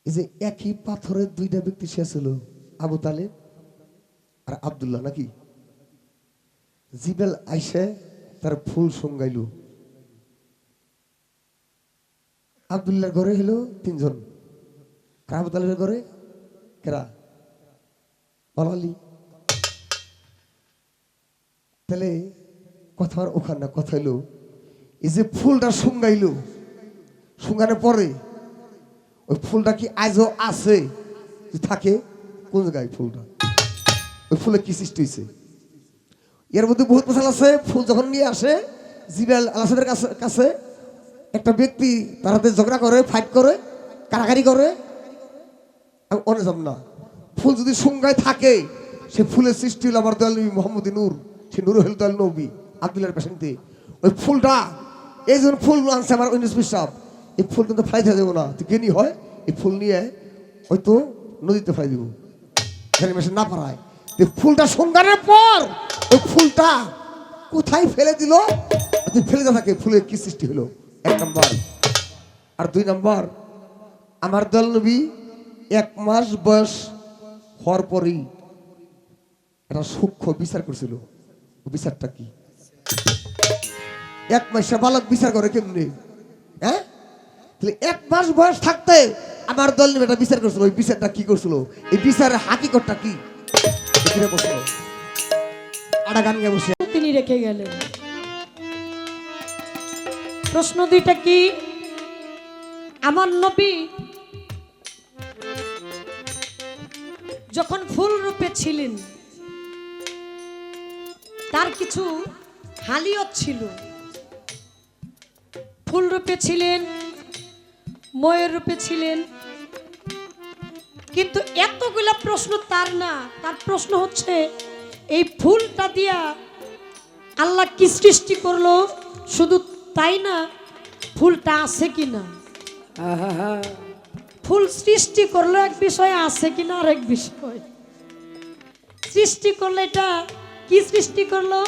এই যে একই পাথরের দুইটা ব্যক্তি শেষ হলো, আবু তালেব আর আব্দুল্লাহ নাকি। জিবেল আইসে তার ফুল সঙ্গাইল। আব্দুল্লাহর ঘরে হলো 3 জন, আর আবু তালেবের ঘরে কেরা বাঙালি। তাহলে কথা ওখানে না, কথা হইলো এই যে ফুলটা সঙ্গাইল, সঙ্গানোর পরে ওই ফুলটা কি আজও আছে, থাকে কোন জায়গায় ফুলটা, ওই ফুলে কি সৃষ্টি হয়েছে? এর মধ্যে বহুত মশাল আছে। ফুল যখন নিয়ে আসে জিবেল আলাসাদের কাছে, একটা ব্যক্তি তার হাতে ঝগড়া করে, ফাইট করে, কারাকারি করে, অনেক যাব না। ফুল যদি সংজ্ঞায় থাকে, সে ফুলের সৃষ্টি হল আমার দয়াল নবী মোহাম্মদ নূর, সে নূর হল দয়াল নবী আব্দুল্লাহর পেশেন্টে। ওই ফুলটা এই জন্য ফুল আনছে আমার ইউনুস সাহেব, এই ফুল কিন্তু ফেলাই দেবো না, তুই জ্ঞানী হয় এই ফুল নিয়ে হয়তো নদীতে ফেলাই দেবো, এখানে মেশিন না পারায়। ফুলটা সংজ্ঞানের পর ওই ফুলটা কোথায় ফেলে দিল, ফেলে দেওয়া থাকে, ফুলের কি সৃষ্টি হলো 1 নম্বর। আর 2 নম্বর, আমার দয়াল নবী 1 মাস বয়স হওয়ার পরেই একটা সূক্ষ্ম বিচার করছিল। বিচারটা কি? 1 মাসে বালক বিচার করে কেমনি? হ্যাঁ, তাহলে 1 মাস বয়স থাকতে আমার দল নিয়ে একটা বিচার করছিল। ওই বিচারটা কি করছিল? এই বিচারের হাকিকতটা কি? গান গিয়ে বসে তিনি রেখে গেলেন। প্রশ্ন 2টা কি? আমার নবী যখন ফুল রূপে ছিলেন, তার কিছু হালিয়ত ছিল। ফুল রূপে ছিলেন, ময়ূর রূপে ছিলেন, কিন্তু এতগুলা প্রশ্ন তার না। তার প্রশ্ন হচ্ছে এই ফুলটা দিয়া আল্লাহ কি সৃষ্টি করলো, শুধু তাই না, ফুলটা আছে কিনা। ফুল সৃষ্টি করলো এক বিষয়, আছে কিনা আরেক বিষয়। সৃষ্টি করলো, এটা কি সৃষ্টি করলো,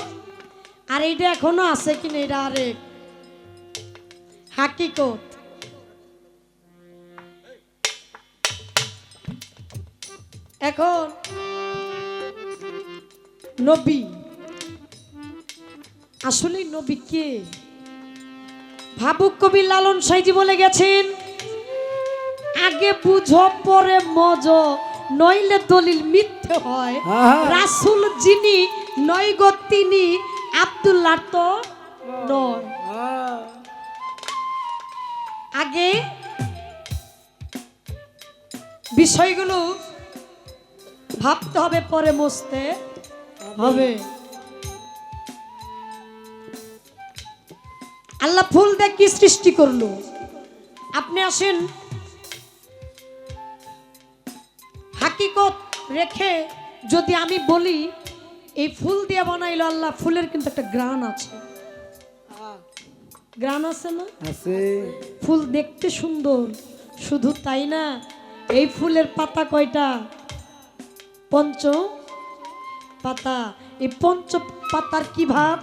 আর এইটা এখনো আছে কিনা, এটা আরেক হাকিকত। এখন নবী আসলে নবী কে? ভাবুক কবি লালন সাইজি বলে গেছেন, আগে বুঝো পরে মজ, নইলে দলিল মিথ্যে হয়। রাসূল যিনি নয় গো তিনি, আব্দুল্লাহ তো নয়। আগে বিষয়গুলো ভাবতে হবে, পরে মস্তে হবে। আল্লাহ ফুল দিয়ে কি সৃষ্টি করলো? আপনি আসেন হাকিকত রেখে যদি আমি বলি এই ফুল দিয়ে বানাইলো আল্লাহ, ফুলের কিন্তু একটা গ্রান আছে। গ্রান আছে না? আছে। ফুল দেখতে সুন্দর, শুধু তাই না, এই ফুলের পাতা কয়টা? 5 পাতা। এই 5 পাতার কি ভাব?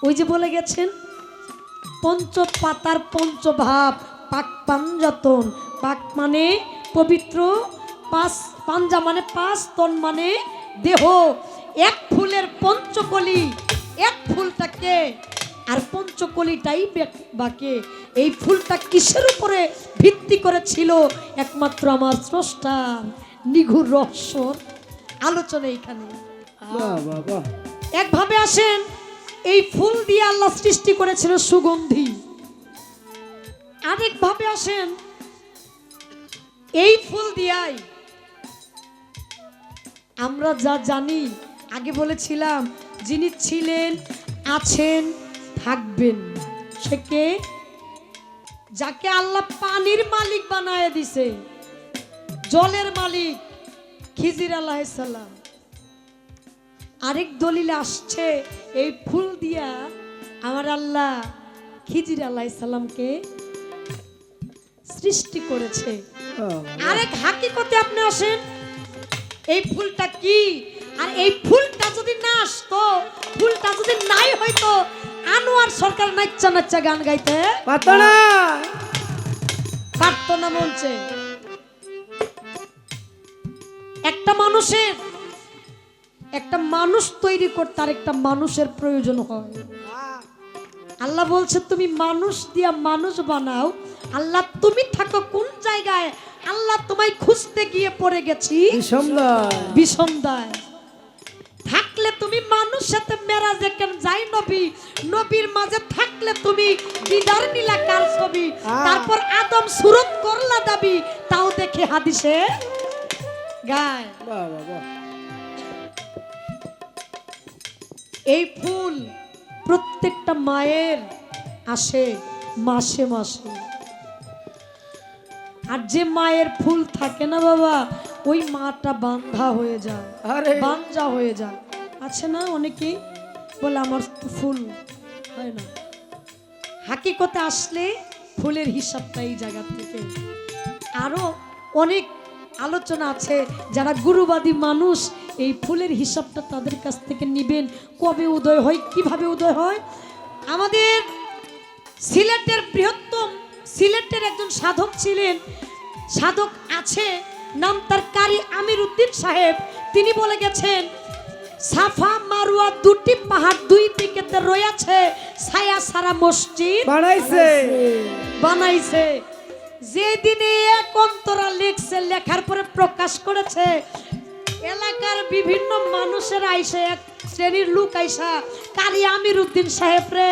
ওই যে বলে গেছেন 5 পাতার 5 ভাব। পাক পাঞ্জাতন, পাক মানে পবিত্র, পাঞ্জা মানে 5, তন মানে দেহ। এক ফুলের 5 কলি, এক ফুলটাকে আর 5 কলিটাই বাকে। এই ফুলটা কিসের উপরে ভিত্তি করেছিল? একমাত্র আমার স্রষ্টার নিগুড় রহস্যর আলোচনা এখানে। একভাবে আসেন, এই ফুল দিয়ে আল্লাহ সৃষ্টি করেছিল সুগন্ধি। আরেকভাবে আসেন, এই ফুল দিয়াই আমরা যা জানি, আগে বলেছিলাম যিনি ছিলেন, আছেন, থাকবেন, সে কে? যাকে আল্লাহ পানির মালিক বানায় দিছে, জলের মালিক, খিজির আলাইহিস সালাম। আরেক দলিলে আসছে এই ফুল দিয়া আমার আল্লাহ খিজির আলাইহিস সালামকে সৃষ্টি করেছে। আরেক হাকিকতে আপনি আসেন, এই ফুলটা কি? আর এই ফুলটা যদি না আসতো, ফুলটা যদি নাই হইতো, আনোয়ার সরকার নাচ্চা নাচ্চা গান গাইতে পারতো না, পারতো না মঞ্চে। মানুষের একটা মানুষ তৈরি করতে আর একটা মানুষের প্রয়োজন হয়। আল্লাহ বলছে তুমি মানুষ দিয়া মানুষ বানাও। আল্লাহ তুমি থাকো কোন জায়গায়? আল্লাহ তোমায় খুঁজতে গিয়ে পড়ে গেছি বিষমদায়। থাকলে তুমি মানুষ সাথে মেরাজে কেন যাই নবী, নবীর মাঝে থাকলে তুমি দিদার নীলা কার ছবি, তারপর আদম সুরত করলা দাবি, তাও দেখে হাদিসে গায়। এই ফুল প্রত্যেকটা মায়ের আসে মাসে মাসে, আর যে মায়ের ফুল থাকে না বাবা, ওই মাটা বান্ধা হয়ে যায়, বাঞ্জা হয়ে যায়। আছে না অনেকেই বলে আমার তো ফুল হয় না। হাকিকতে আসলে ফুলের হিসাবটা এই জায়গা থেকে। আরো অনেক আলোচনা আছে, যারা গুরুবাদী মানুষ এই ফুলের হিসাবটা তাদের কাছ থেকে নিবেন। কবে উদয় হয়, কিভাবে উদয় হয়? আমাদের সিলেটের বৃহত্তম, সিলেটের একজন সাধক ছিলেন, সাধক আছে, নাম তার কারি আমির উদ্দিন সাহেব। তিনি বলে গেছেন, সাফা মারুয়া দুটি পাহাড় দুই দিকেতে রয়েছে, ছায়া সারা মসজিদ বানাইছে। যে দিনে এক অন্তরা লিখছে, লেখার পরে প্রকাশ করেছে, এলাকার বিভিন্ন মানুষের আইসা, এক শ্রেণীর লোক আইসা কারি আমির উদ্দিন সাহেব রে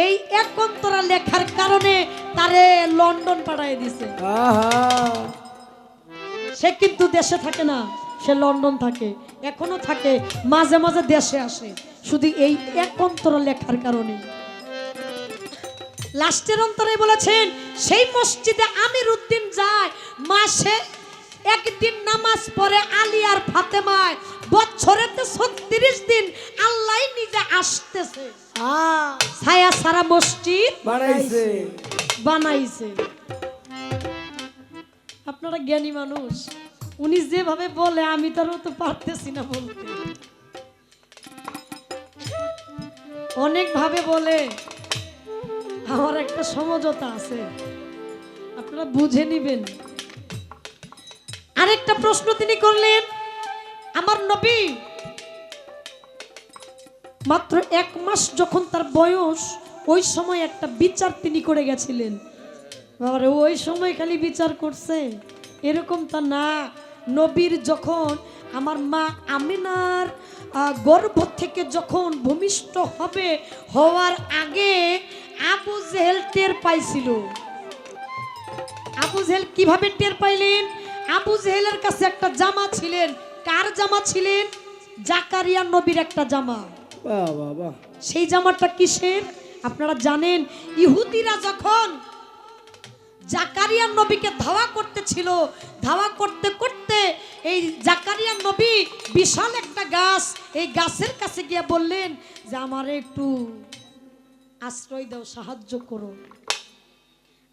এই এক অন্তরা লেখার কারণে তারে লন্ডন পাঠায় দিছে। সে কিন্তু দেশে থাকে না, সে লন্ডন থাকে, এখনো থাকে, মাঝে মাঝে দেশে আসে, শুধু এই এক অন্তরা লেখার কারণে। লাস্টের অন্তরে বলেছেন, সেই মসজিদে আমির উদ্দিন যায়, মাসে একদিন নামাজ পড়ে আলী আর ফাতেমায়, বছরেতে 36 দিন আল্লাহ নিজে আসতেছে, ছায়া সারা মসজিদ বানাইছে। আপনারা জ্ঞানী মানুষ, উনি যেভাবে বলে আমি তার তো পারতেছি না বলতে, অনেক ভাবে বলে। আমার একটা সমঝোতা আছে, আপনারা বুঝে নিবেন। আরেকটা প্রশ্ন তিনি করলেন, আমার নবী মাত্র 1 মাস যখন তার বয়স, ওই সময় একটা বিচার তিনি করে গেছিলেন। বাবারে, ওই সময় খালি বিচার করছে এরকম তা না। নবীর যখন আমার মা আমিনার গর্ভ থেকে যখন ভূমিষ্ঠ হবে, হওয়ার আগে আবু জেহেল টের পাইছিল। আবু জেহেল কিভাবে টের পাইলেন? আবু জেহেলের কাছে একটা জামা ছিলেন। কার জামা ছিলেন? জাকারিয়া নবীর একটা জামা। সেই জামাটা কিসের আপনারা জানেন? ইহুদিরা যখন জাকারিয়া নবীকে ধাওয়া করতেছিল, ধাওয়া করতে করতে এই জাকারিয়া নবী বিশাল একটা গাছ, এই গাছের কাছে গিয়ে বললেন যে আমারে একটু আশ্রয় দাও, সাহায্য করো।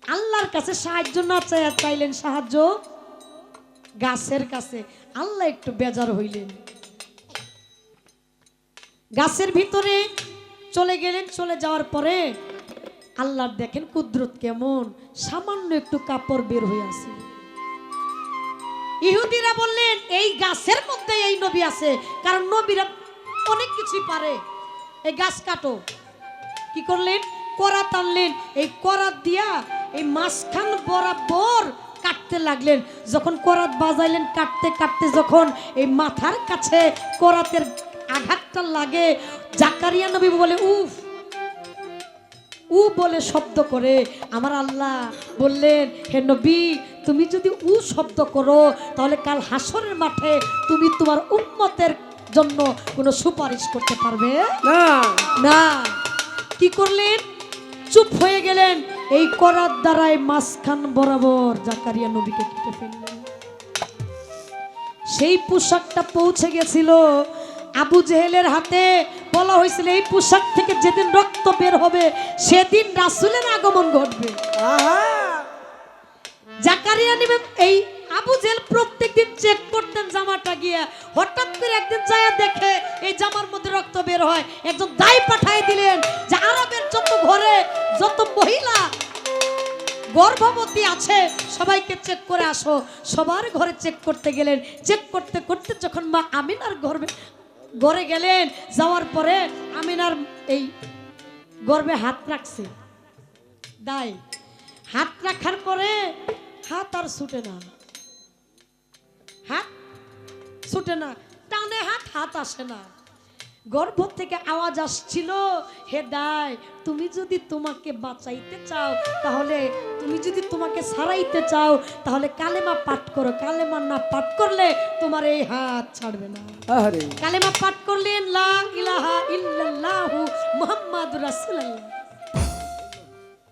আল্লাহর কাছে সাহায্য না চাইলেন, সাহায্য গাছের কাছে। আল্লাহ একটু বেজার হইলেন, গাছের ভিতরে চলে গেলেন। চলে যাওয়ার পরে আল্লাহর দেখেন কুদরত কেমন, সামান্য একটু কাপড় বের হয়ে আছে। ইহুদিরা বললেন এই গাছের মধ্যে এই নবী আছে, কারণ নবীরা অনেক কিছু পারে। এই গাছ কাটো। কি করলেন? করাত আনলেন, এই করাত দিয়া এই মাঝখান বরাবর কাটতে লাগলেন। যখন করাত বাজাইলেন, কাটতে কাটতে যখন এই মাথার কাছে করাতের আঘাতটা লাগে, জাকারিয়া নবী বলে উফ, উ বলে শব্দ করে। আমার আল্লাহ বললেন, হে নবী, তুমি যদি উ শব্দ করো তাহলে কাল হাসরের মাঠে তুমি তোমার উম্মতের জন্য কোনো সুপারিশ করতে পারবে না। কি করলেন? চুপ হয়ে গেলেন। এই করার দ্বারাই মাঝখান বরাবর জাকারিয়া নবীকে কেটে ফেললেন। সেই পোশাকটা পৌঁছে গেছিল আবু জেহেলের হাতে। বলা হয়েছিল এই পোশাক থেকে যেদিন রক্ত বের হবে সেদিন রাসূলের আগমন ঘটবে। জাকারিয়া নবী এই আবু জেহেল প্রত্যেকদিন চেক করতেন জামাটা গিয়া। হঠাৎ করে একদিন যায় দেখে এই জামার মধ্যে রক্ত বের হয়। একজন দায় পাঠিয়ে দিলেন যে আরবের যত ঘরে যত মহিলা গর্ভবতী আছে সবাইকে চেক করে আসো। সবার ঘরে চেক করতে গেলেন। চেক করতে করতে যখন মা আমিনার ঘরে গেলেন, যাওয়ার পরে আমিনার এই গর্ভে হাত রাখছে, দাই হাত রাখার পরে হাত আর ছুটে না, হাত ছুটে না, টানে হাত আসে না। গর্ভ থেকে আওয়াজ আসছিল, হে দাই, তুমি যদি তোমাকে বাঁচাইতে চাও, তাহলে তুমি যদি তোমাকে ছাড়াইতে চাও, তাহলে কালেমা পাঠ করো। কালেমা না পাঠ করলে তোমার এই হাত ছাড়বে না। কালেমা পাঠ করলেন, লা ইলাহা ইল্লাল্লাহু মুহাম্মাদুর রাসূলুল্লাহ।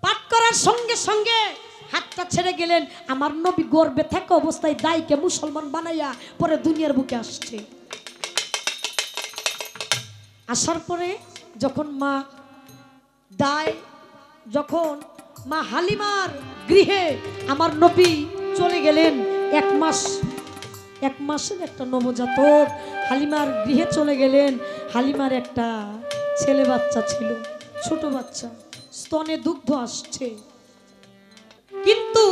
পাঠ করার সঙ্গে সঙ্গে হাতটা ছেড়ে গেলেন। আমার নবী গর্ভে থাকা অবস্থায় দাইকে মুসলমান বানাইয়া পরে দুনিয়ার বুকে আসছে। আসার পরে যখন মা হালিমার গৃহে আমার নবী চলে গেলেন, এক মাসের একটা নবজাতক হালিমার গৃহে চলে গেলেন। হালিমার একটা ছেলে বাচ্চা ছিল, ছোট বাচ্চা, স্তনে দুগ্ধ আসছে। কিন্তু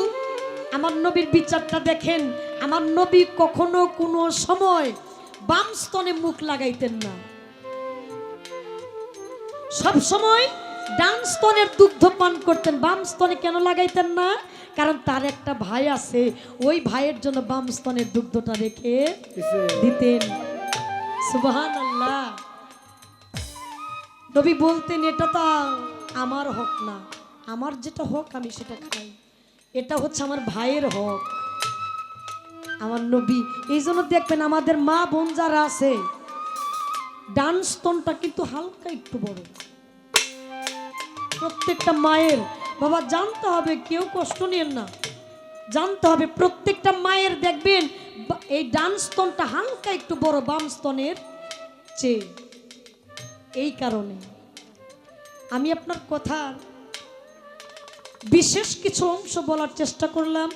আমার নবীর বিচারটা দেখেন, আমার নবী কখনো কোনো সময় বাম স্তনে মুখ লাগাইতেন না, সব সময় ডান স্তনের দুগ্ধ পান করতেন। বাম স্তনে কেন লাগাইতেন না? কারণ তার একটা ভাই আছে, ওই ভাইয়ের জন্য বাম স্তনের দুগ্ধটা রেখে দিতেন। সুবহানাল্লাহ। নবী বলতেন, এটা তো আমার হক না, আমার যেটা হক আমি সেটা খাই, এটা হচ্ছে আমার ভাইয়ের হক। আমার নবী এই জন্য দেখবেন আমাদের মা বোন যারা আছে, ডান স্তনটা কিন্তু হালকা একটু বড়। প্রত্যেকটা মায়ের বাবা জানতে হবে, কেউ কষ্ট নেন না, জানতে হবে প্রত্যেকটা মায়ের দেখবেন এই ডান স্তনটা হালকা একটু বড় বাম স্তনের চেয়ে। এই কারণে আমি আপনার কথার বিশেষ কিছু অংশ বলার চেষ্টা করলাম।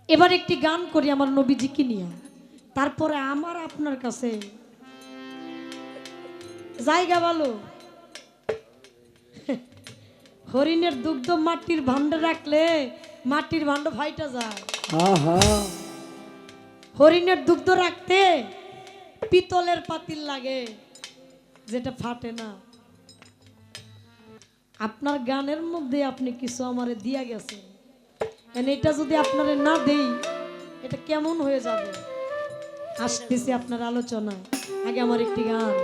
এবার একটি গান করি আমার নবীজিকে নিয়ে, তারপরে আমার আপনার কাছে জায়গা ভালো। হরিণের দুগ্ধ মাটির ভান্ডে রাখলে মাটির ভান্ড ফাইটা যায়। হরিণের দুগ্ধ রাখতে পিতলের পাতিল লাগে, যেটা ফাটে না। আপনার গানের মধ্যে আপনি কিছু আমারে দিয়া গেছেন, এটা যদি আপনারে না দেই এটা কেমন হয়ে যাবে। আসতেছি আপনার আলোচনা, আগে আমার একটি গান।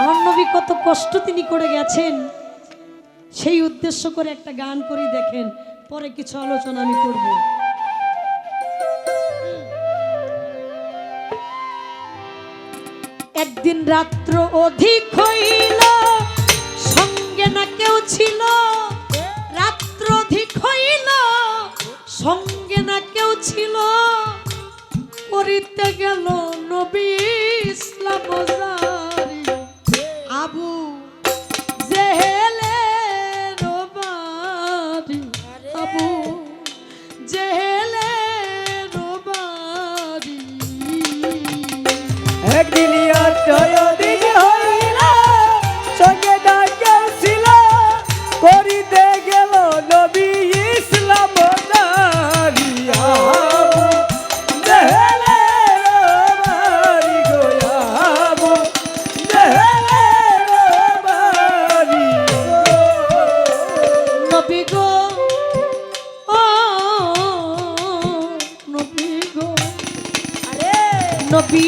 আমার নবী কত কষ্ট তিনি করে গেছেন, সেই উদ্দেশ্য করে একটা গান করি, দেখেন, পরে কিছু আলোচনা আমি করব। একদিন রাত্র অধিক হইল, সঙ্গে না কেউ ছিল। রাত্র অধিক হইল, সঙ্গে না কেউ ছিল। করিতে গেল নবী ইসলাম জারি, আবু জেহেলের বাড়ি, আবু জেহেলের বাড়ি। একদিন অধিক হইল, সঙ্গে না কেউ ছিল। করিতে গেল নবী ইসলাম জারি, আবু জেহেলের বাড়ি গো, আবু জেহেলের বাড়ি। নবী গো, ও নবী গো, নবী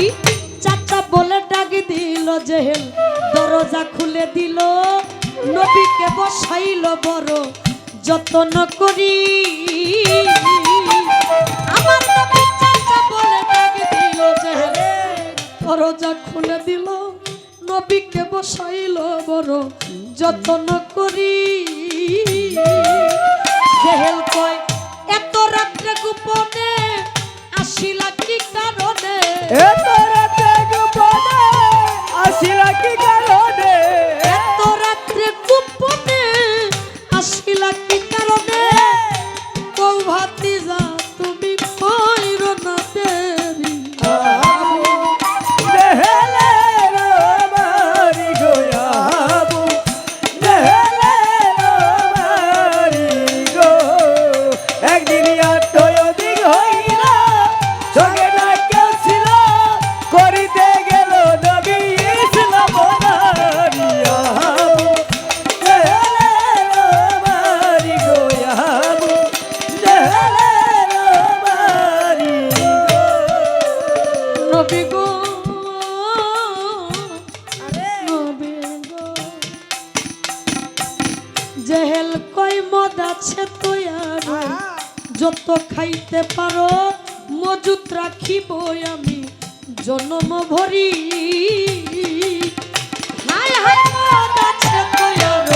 চাচা বলে ডাক দিল, জেহেল দরজা খুলে দিল। নবীকে বসাইল বড় যত্ন করি। আমার নবী চাচা বলে ডাক দিল, জেহেল দরজা খুলে দিল। নবীকে বসাইল বড় যত্ন করি। জেহেল কয়, এত রাত্রে গোপনে আসিলা কি কারণে? এত রাতে গোপনে আসিলা কি কারণে? এত রাত্রে গোপনে আসিলা কি কারণে? কৌ ভাতিজা তুমি কইরো না দেরি। আবু জেহেলের বাড়ি মদ আছে তৈয়ার যত খাইতে পারো মজুত রাখিব আমি জনম ভরি হায় হায় মদ আছে তৈয়ার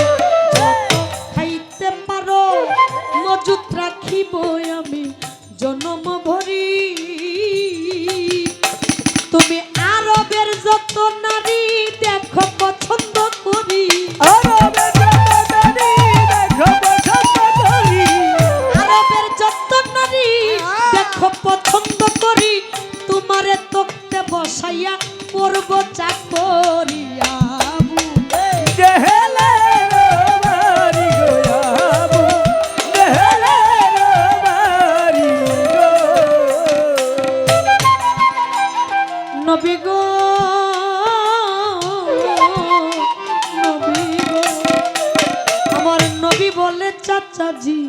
যত খাইতে পারো মজুত রাখিব আমি জনম ভরি তুমি আরবের যত নারী দেখো পছন্দ করি আরবের যত নারী দেখো পছন্দ করি আরবের যত নারী দেখো পছন্দ করি তোমারে তক্তে বসাইয়া করব চাকরিয়া দেহলে বাড়ি গোয়াবু দেহলে বাড়ি গো নবী গো নবী গো আমার নবী বলে চাচাজি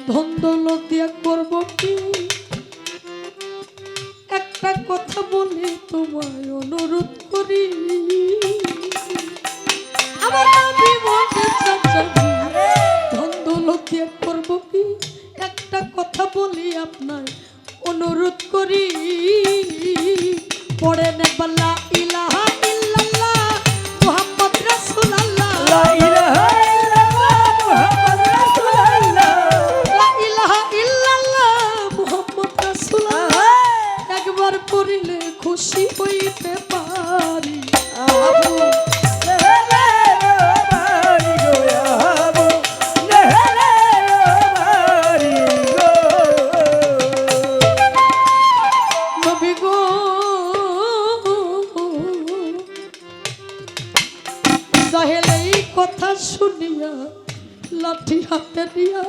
ধন দৌলত দিয়া করব কি একটা কথা বলে তোমায় অনুরোধ করি আমার নবী বলে চাচাজি ধন দৌলত দিয়া করব কি একটা কথা বলি আপনার অনুরোধ করি পড়ে নেবাল্লা ইলাহা ইল্লাল্লাহ মুহাম্মদ রাসূলুল্লাহ লা ইলাহা ইল্লাল্লাহ মুহাম্মদ রাসূলুল্লাহ লা ইলাহা ইল্লাল্লাহ মুহাম্মদ রাসূলুল্লাহ একবার পড়িলে খুশি হইতে পারি আবু দেহলে বাড়ি গোয়াবু দেহলে বাড়ি গো নবী গো জাহেল এই কথা শুনিয়া লাঠি হাতে নিয়া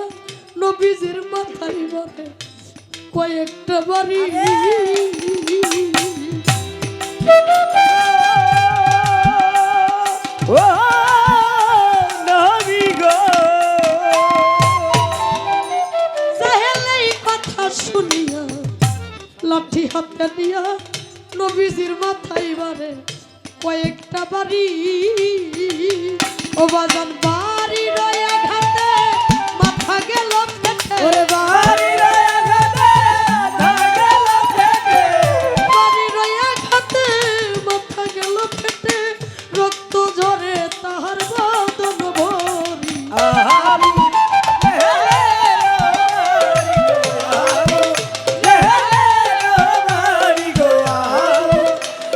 নবীজির মাথায় মারে কয়েকটা বাড়ি ও নবী গো জাহেল এই কথা শুনিয়া লাঠি হাতে নিয়া নবীজির মাথায় মারে কয়েকটা বাড়ি ও বাজান বাড়ি রয়ে ঘাটে মাথা গেল ফেটে ওরে বাড়ি রয়া ঘাটে গেল ফেটে বাড়ি রয়ে ঘাটে মাথা গেল ফেটে রক্ত ঝরে তাহার বদন ভরি আবু দেহলে বাড়ি গোয়াবু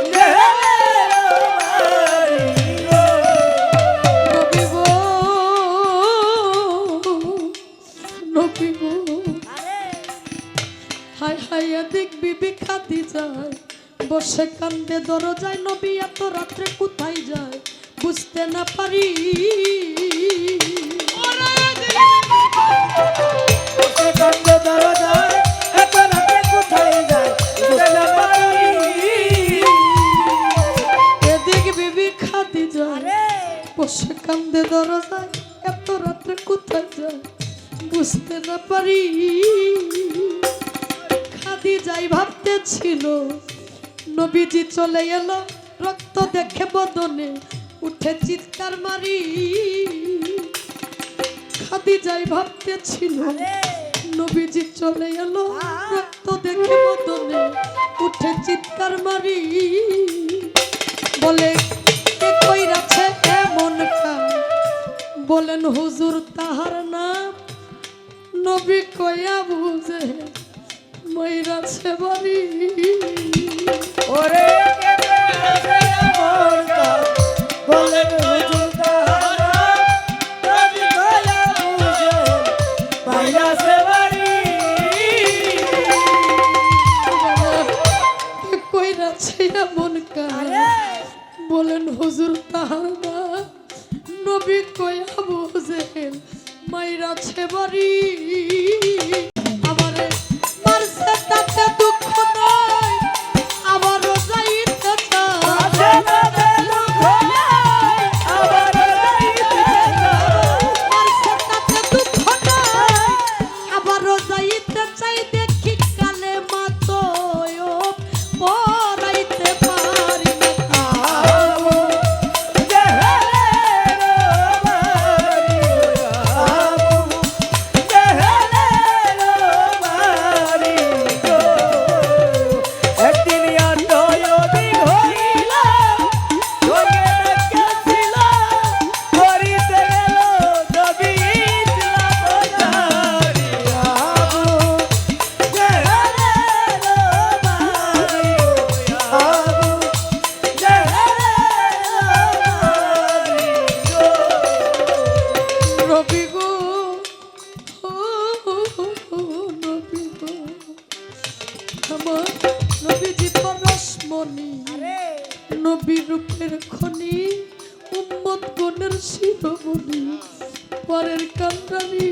দেহলে বাড়ি গো নবী গো নবী গো হায় হায় এদিক বিবি খাদি যায় বসে কান্দে দরজায় নবী এত রাত্রে কোথায় যায় বুঝতে না পারি কান্দ দরজায় এত রাতে কোথায় যায় বুঝতে না পারি এদিক বিবি খাদি যায় বসে কান্দে দরজায় এত রাত্রে কোথায় যায় বুঝতে না পারি খাদি যাই ভাবতে ছিল নবীজি চলে এলো রক্ত দেখে বদনে উঠে চিৎকার মারি খাদি যাই ভাবতে ছিল নবীজি চলে এলো রক্ত দেখে বদনে উঠে চিৎকার মারি বলে কে কইরাছে এমন কাম বলেন হুজুর তাহার নাম নবী কইয়া বুঝে মইরাছে বাড়ি ওরে কেটে আছে আমার কাজ বলেন হুজুর তাহারা নবী কয়া বুঝে পাইলা সে বাড়ি কে কইরাছে এমন কাম বলেন হুজুর তাহার নাম নবী কইয়া বুঝে মাইরাছে বাড়ি আমারে মারছে তাতে দুঃখ নাই আমারও যাইতে চায় আছে তাতে দুঃখ নাই আবার যাইতে চাই মারছে তাতে দুঃখ নাই আমারও যাইতে চাই দেখি কালে মাতো পড়াইতে পারি না আবু দেহলে বাড়ি গোয়াবু শিরোমণি পরের কান্ডারি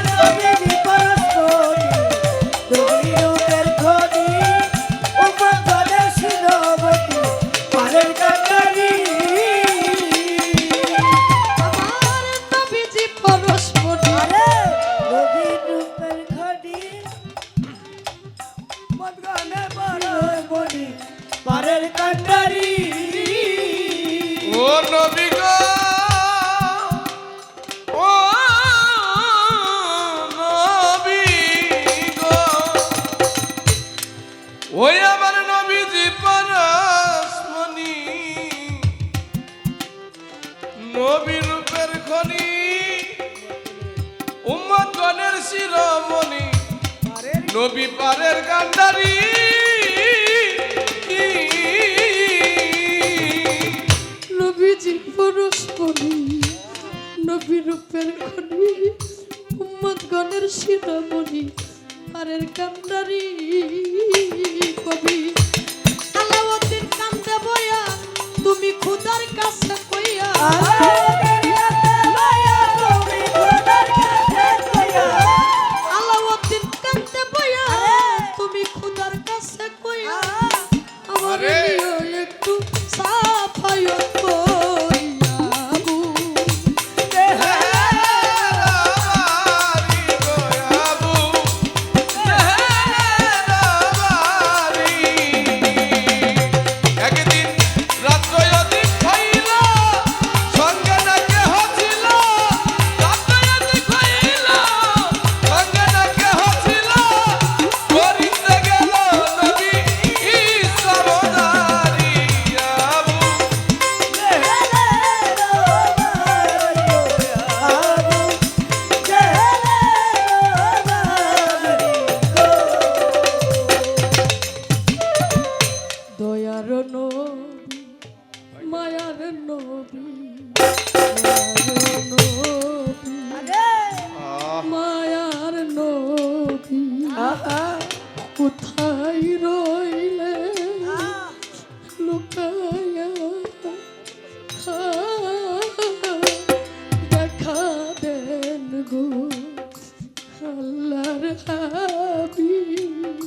নবীজি পরস্পরি নবী রূপের খনি উম্মত গণের শিরোমণি পরের কান্ডারি আমার নবীজি পরস্পরি নবী রূপের খনি উম্মত গণের পরস্পরি পরের কান্ডারি ও নবী গো ও নবী গো ওই আমার নবীজি পরশমণি নবী রূপের খনি উম্মত গণের শিরোমণি নবী পারের কান্ডারি নবীজি পরস্পরি নবী রূপের খনি উম্মত গণের শিরোমণি পারের কান্ডারি কবি আলাউদ্দিন কান্দে বয়া তুমি খুদার কাছে কইয়া আলাউদ্দিন কান্দে বয়া তুমি খুদার কাছে কইয়া আমার আরে! নিও একটু সাফায়ত কইয়া একদিন রাত্র অধিক হইল সঙ্গে না কেহ ছিল রাত্র অধিক হইল সঙ্গে না কেহ ছিল করিতে গেল নবী সরদারি আবু দয়ার নবী মায়ার নবী মায়ার নবী মায়ার নবী কোথায় রইলে লুকায়া দেখা দেন গো আল্লাহর হাবিব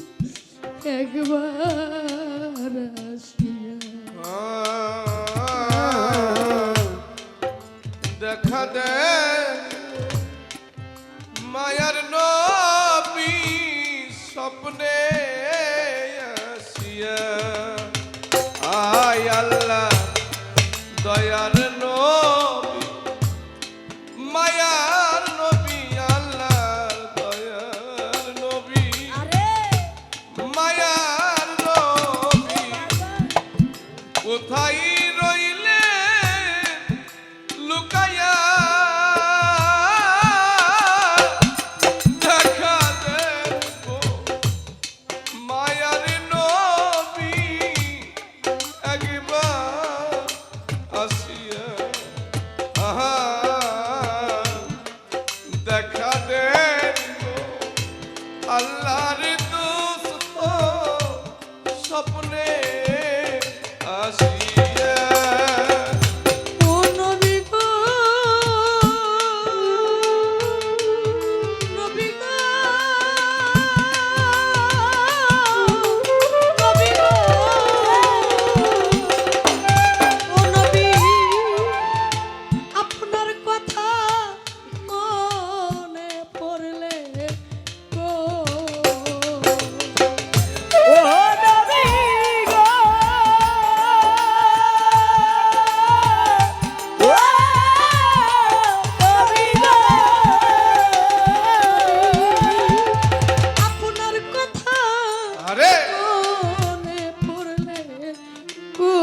একবার আসিয়া দেখা দে মায়ার নবী স্বপ্নে আসিয়া আয় আল্লাহ দয়ার নবী মায়ার নবী আল্লাহর দয়ার নবী মায়ার নবী কোথায় রইলে লুকায়া দেখা দেখো মায়ার নবী একবার আসিয়া আহা দেখা দেখো আল্লাহর দোস্ত স্বপ্নে আসিয়া ও নবী গো নবী গো নবী গো ও নবী আপনার কথা মনে পড়লে গো আপনার কথা আরে মনে পড়লে গো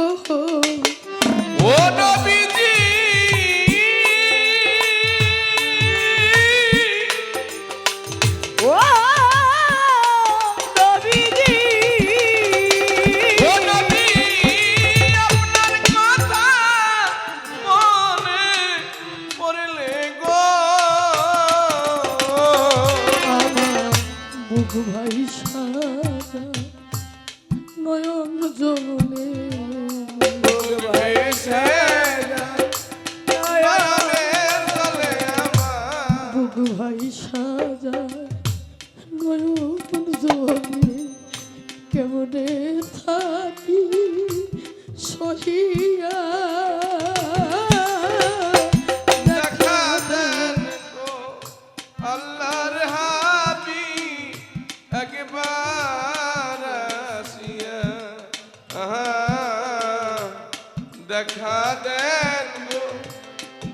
ও নবীজি ও নবী আপনার কথা মনে পড়লে গো আমার বুক ভাই সাজা নয়ন জলে ভেসে যায়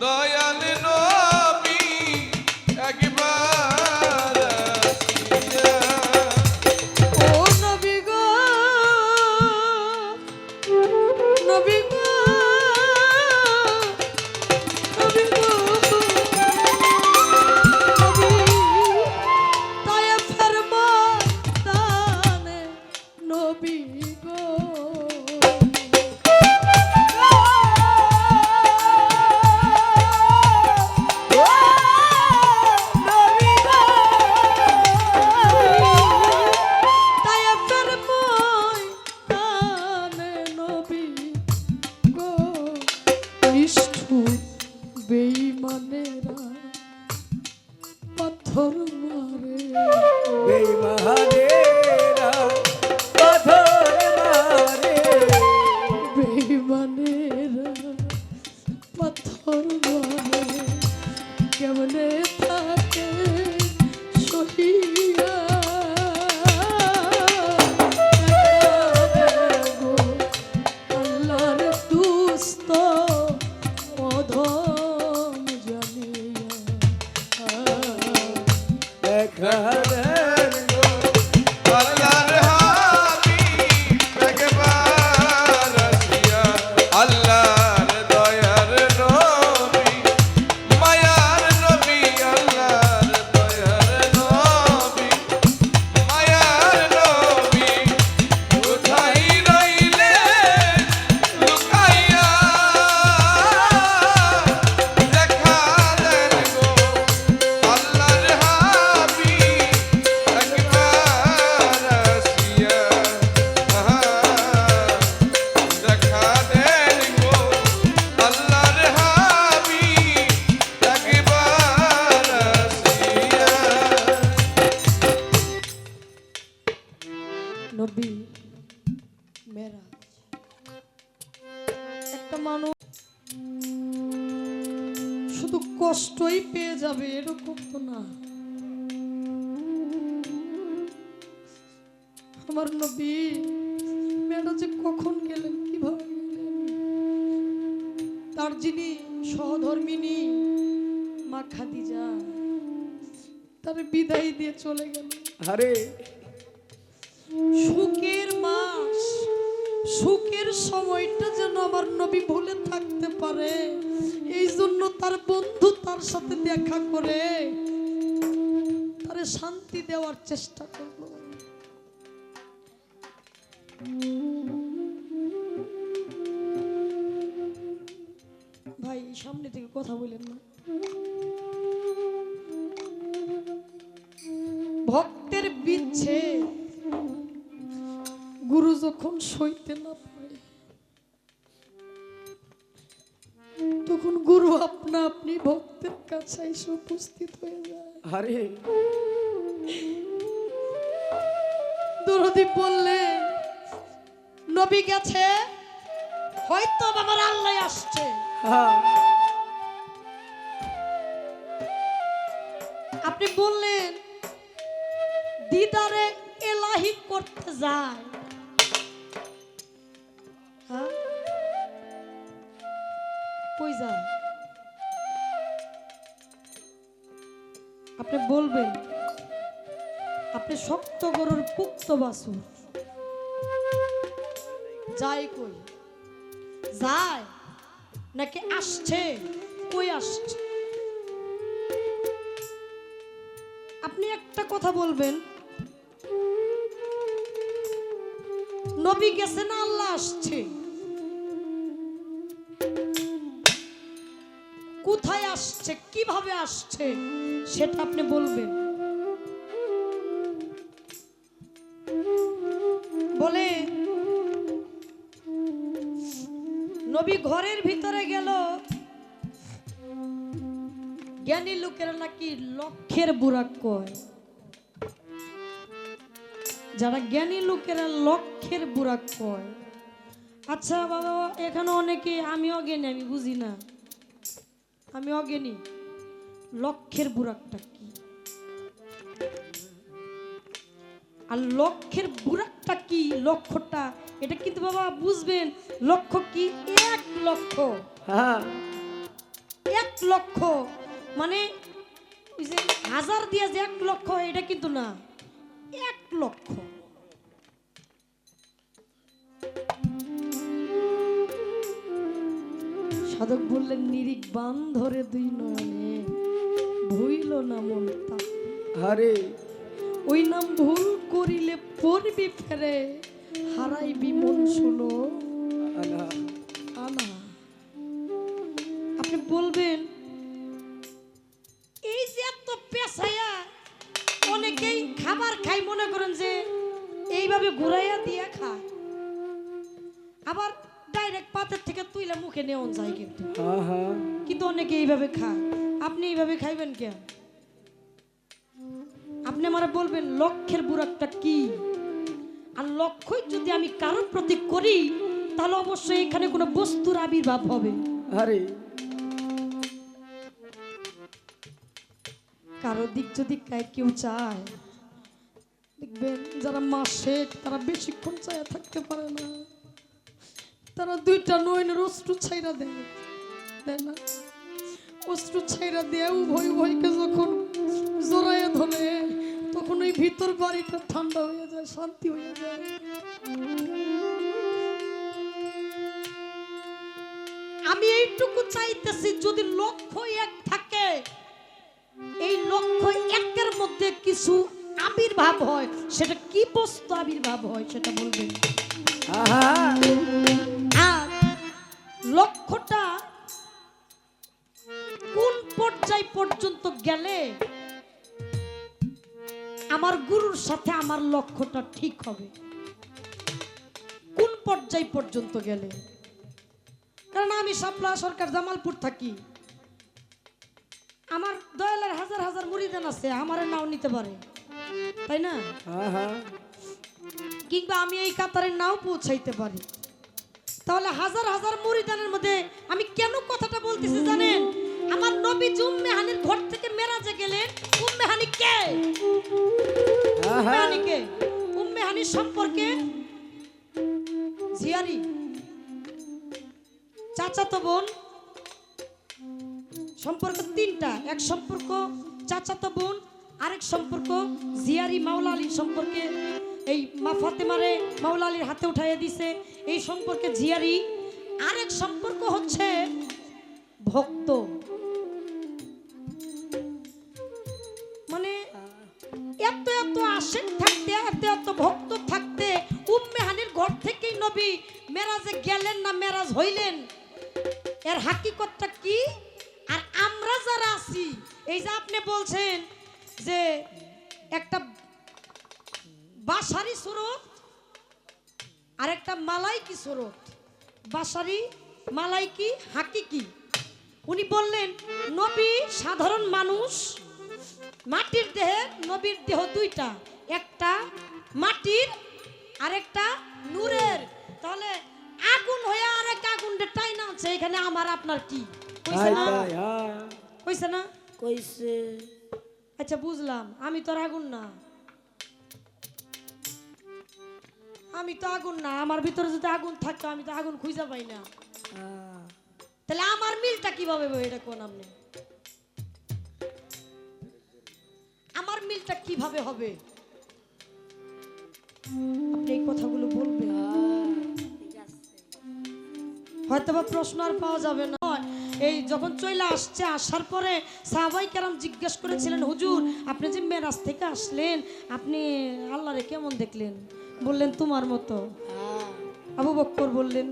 দয়াল নবী একবার আসিয়া ও নবী গো, নবী গো, নবী গো, নবী তায়েফের ময়দানে নবী গো। তায়েফের ময়দানে নবী গো, নিষ্ঠুর বেঈমানেরা পাথর মারে। বেঈমানেরা পাথর মারে, বেঈমানেরা পাথর মারে, কেমনে থাকে সহিয়া গো আল্লাহর দুস্ত অধম জানিয়া। দেখা দেন গো আল্লাহর হাবিব একবার আসিয়া আল্লাহর দয়ার নবী মায়ার নবী আল্লাহর দয়ার নবী মায়ার নবী কোথায় রইলে লুকাইয়া দেখা দেন গো আল্লাহর হাবিব একবার আসিয়া দেখা দেন গো আল্লাহর হাবিব একবার আসিয়া নবী মেরাজ। একটা মানুষ শুধু কষ্টই পেয়ে যাবে এরকম তো না। আমার নবী মেরাজে কখন গেলেন, কিভাবে গেলেন, তার যিনি সহধর্মিনী মা খাদিজা তার বিদায় দিয়ে চলে গেল। আরে সুখের মাস, সুখের সময়টা যেন আমার নবী ভুলে থাকতে পারে, এই জন্য তার বন্ধু তার সাথে দেখা করে তারে শান্তি দেওয়ার চেষ্টা করলো। ভাই সামনে থেকে কথা বলেন না। ভক্তের বিচ্ছেদ গুরু যখন সইতে না পারে তখন গুরু আপনা আপনি ভক্তের কাছে এসে উপস্থিত হয়ে যায়। আরে দরদি বললেন নবী গেছে, হয়তো আমার আল্লাহ আসছে। হ্যাঁ আপনি বললেন দিদারে এলাহি করতে যায়। হ্যাঁ কই যায়? আপনি বলবেন আপনি শক্ত গরুর পুক্ত বাসুর, যায় কই? যায় নাকি আসছে? কই আসছে? আপনি একটা কথা বলবেন, নবী গেছে না আল্লাহ আসছে? কোথায় আসছে, কিভাবে আসছে সেটা আপনি বলবেন। বলে নবী ঘরের ভিতরে গেল, জ্ঞানী লোকেরা নাকি লক্ষের বুড়া কয়। যারা জ্ঞানী লোকেরা লক্ষের বুড়া কয়। আচ্ছা বাবা, এখানে অনেকে আমি অজ্ঞানী, আমি বুঝি না, আমি অজ্ঞানী। লক্ষের বুড়াকটা কি আর লক্ষের বুড়াকটা কি, লক্ষটা এটা কিন্তু বাবা বুঝবেন। লক্ষ কি? 1 লক্ষ। হ্যাঁ 1 লক্ষ, মানে ওই যে 1000 দিয়ে যে 1 লক্ষ, এটা কিন্তু না, 1 লক্ষ। সাধক বললেন নিরিক বান ধরে 2 নয়নে, ভুইল না মন তা। আরে ওই নাম ভুল করিলে পড়বি ফেরে, হারাইবি মন শুনো আল্লাহ আনা। আপনি বলবেন এই যে এত পেশায়া অনেকেই খাবার খাই মনে করেন যে এইভাবে ঘুরাইয়া দিয়ে খায়, আবার ডাইরেক্ট পাতের থেকে তুইলে মুখে নেওয়া যায়, কিন্তু হ্যাঁ হ্যাঁ কিন্তু অনেকে এইভাবে খায়। আপনি এইভাবে খাইবেন কেন? আপনি আমারে বলবেন লক্ষ্যের বুড়াকটা কি, আর লক্ষ্যই যদি আমি কারোর প্রতি করি তাহলে অবশ্যই এখানে কোনো বস্তুর আবির্ভাব হবে। আরে কারো দিক যদি কেউ চায়, দেখবেন যারা মাসে তারা বেশিক্ষণ চায়া থাকতে পারে না, তারা 2টা নয়নের অশ্রু ছাইরা দেয়, দেয় না? অশ্রু ছাইরা দিয়ে উভয় উভয়কে যখন জড়াইয়া ধরে, তখন ওই ভিতর বাড়িটা ঠান্ডা হয়ে যায়, শান্তি হয়ে যায়। আমি এইটুকু চাইতেছি, যদি লক্ষ্য এক থাকে, এই লক্ষ্য একের মধ্যে কিছু আবির্ভাব হয়, সেটা কি বস্তু আবির্ভাব হয় সেটা বলবেন। আহা আর লক্ষ্যটা কোন পর্যায় পর্যন্ত গেলে আমার গুরুর সাথে আমার লক্ষ্যটা ঠিক হবে, কোন পর্যায় পর্যন্ত গেলে? কারণ আমি শাপলা সরকার জামালপুর থাকি, আমার দয়ালের 1000 মুরিদান আছে, আমারে নাও নিতে পারে, তাই না? আহা কিংবা আমি এই কাতারে নাও পৌঁছাইতে পারি। তাহলে 1000 মুরিদানের মধ্যে আমি কেন কথাটা বলতেছি জানেন? আমার নবী উম্মে হানির ঘর থেকে মেরাজে গেলেন। উম্মে হানি কে? উম্মে হানি কে? উম্মে হানির সম্পর্কে জিয়ারি, চাচাতো বোন, সম্পর্ক 3টা। এক সম্পর্ক চাচাতো বোন, আরেক সম্পর্ক জিয়ারি মাওলা আলীর সম্পর্কে, এই মা ফাতেমারে মাওলা আলীর হাতে উঠাইয়া দিছে, এই সম্পর্কে জিয়ারি। আরেক সম্পর্ক হচ্ছে ভক্ত, মানে এত এত আশেক থাকতে, এত ভক্ত থাকতে উম্মে হানির ঘর থেকেই নবী মেরাজে গেলেন না মেরাজ হইলেন, এর হাকিকতটা কি? আর আমরা যারা আছি, এই যে আপনি বলছেন যে একটা বাসারি সুরত আর একটা মালাইকি সুরত, বাসারি মালাইকি হাকিকি। উনি বললেন নবী সাধারণ মানুষ, মাটির দেহে, নবীর দেহ 2টা, একটা মাটির আর একটা নূরের। তাহলে আগুন হয়ে আরেক আগুনটা টাইনা আছে, এখানে আমার আপনার কি কইছে না? কইছে না? কইছে। আচ্ছা বুঝলাম, আমি তো আর আগুন না, আমি তো আগুন না, আমার ভিতরে যদি আগুন থাকতো আমি তো আগুন খুঁজে পাই না, তাহলে আমার মিলটা কিভাবে হবে এটা কোন? আপনি আমার মিলটা কিভাবে হবে? আপনি এই কথাগুলো বলবেন, হয়তো বা প্রশ্ন আর পাওয়া যাবে না। এই যখন চলে আসছে, আসার পরে সাহাবাই কেরাম জিজ্ঞেস করেছিলেন, হুজুর আপনি যে মেরাজ থেকে আসলেন, আপনি আল্লাহরে কেমন দেখলেন? বললেন তোমার মতো। আবু বকর বললেন,